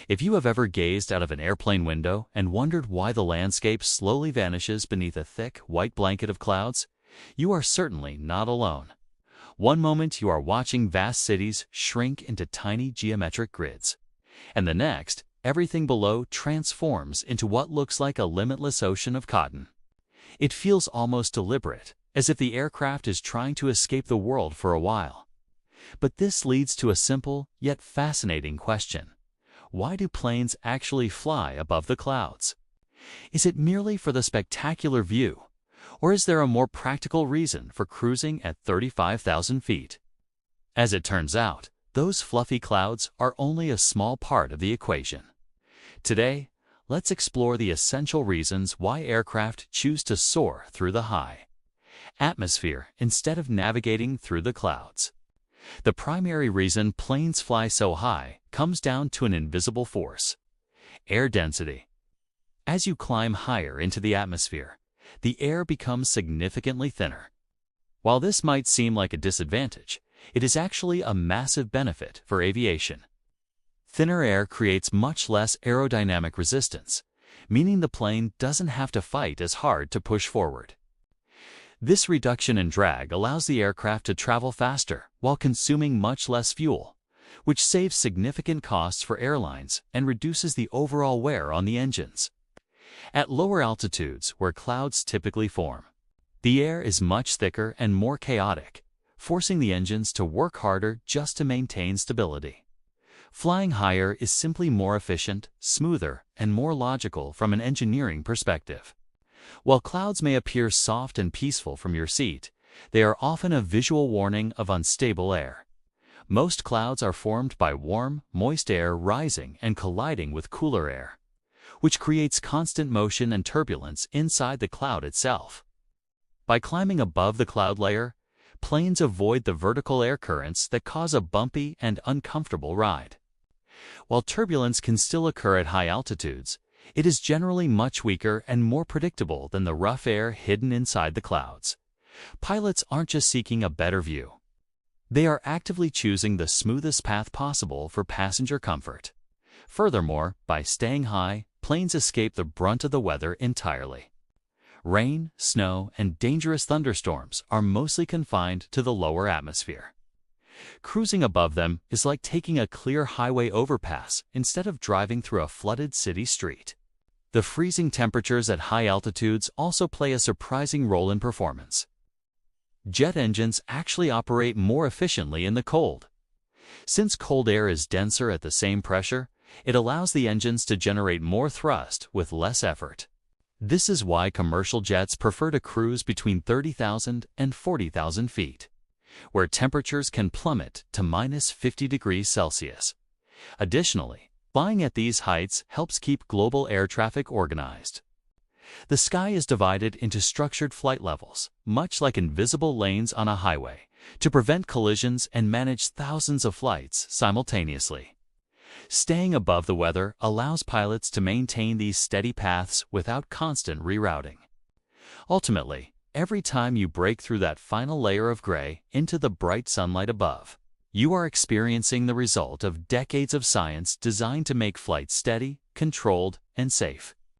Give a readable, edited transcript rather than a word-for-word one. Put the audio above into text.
If you have ever gazed out of an airplane window and wondered why the landscape slowly vanishes beneath a thick, white blanket of clouds, you are certainly not alone. One moment you are watching vast cities shrink into tiny geometric grids, and the next, everything below transforms into what looks like a limitless ocean of cotton. It feels almost deliberate, as if the aircraft is trying to escape the world for a while. But this leads to a simple yet fascinating question. Why do planes actually fly above the clouds? Is it merely for the spectacular view, or is there a more practical reason for cruising at 35,000 feet? As it turns out, those fluffy clouds are only a small part of the equation. Today, let's explore the essential reasons why aircraft choose to soar through the high atmosphere instead of navigating through the clouds. The primary reason planes fly so high comes down to an invisible force: air density. As you climb higher into the atmosphere, the air becomes significantly thinner. While this might seem like a disadvantage, it is actually a massive benefit for aviation. Thinner air creates much less aerodynamic resistance, meaning the plane doesn't have to fight as hard to push forward. This reduction in drag allows the aircraft to travel faster while consuming much less fuel, which saves significant costs for airlines and reduces the overall wear on the engines. At lower altitudes, where clouds typically form, the air is much thicker and more chaotic, forcing the engines to work harder just to maintain stability. Flying higher is simply more efficient, smoother, and more logical from an engineering perspective. While clouds may appear soft and peaceful from your seat, they are often a visual warning of unstable air. Most clouds are formed by warm, moist air rising and colliding with cooler air, which creates constant motion and turbulence inside the cloud itself. By climbing above the cloud layer, planes avoid the vertical air currents that cause a bumpy and uncomfortable ride. While turbulence can still occur at high altitudes, it is generally much weaker and more predictable than the rough air hidden inside the clouds. Pilots aren't just seeking a better view. They are actively choosing the smoothest path possible for passenger comfort. Furthermore, by staying high, planes escape the brunt of the weather entirely. Rain, snow, and dangerous thunderstorms are mostly confined to the lower atmosphere. Cruising above them is like taking a clear highway overpass instead of driving through a flooded city street. The freezing temperatures at high altitudes also play a surprising role in performance. Jet engines actually operate more efficiently in the cold. Since cold air is denser at the same pressure, it allows the engines to generate more thrust with less effort. This is why commercial jets prefer to cruise between 30,000 and 40,000 feet, where temperatures can plummet to -50 degrees Celsius. Additionally, flying at these heights helps keep global air traffic organized. The sky is divided into structured flight levels, much like invisible lanes on a highway, to prevent collisions and manage thousands of flights simultaneously. Staying above the weather allows pilots to maintain these steady paths without constant rerouting. Ultimately, every time you break through that final layer of gray into the bright sunlight above, you are experiencing the result of decades of science designed to make flight steady, controlled, and safe.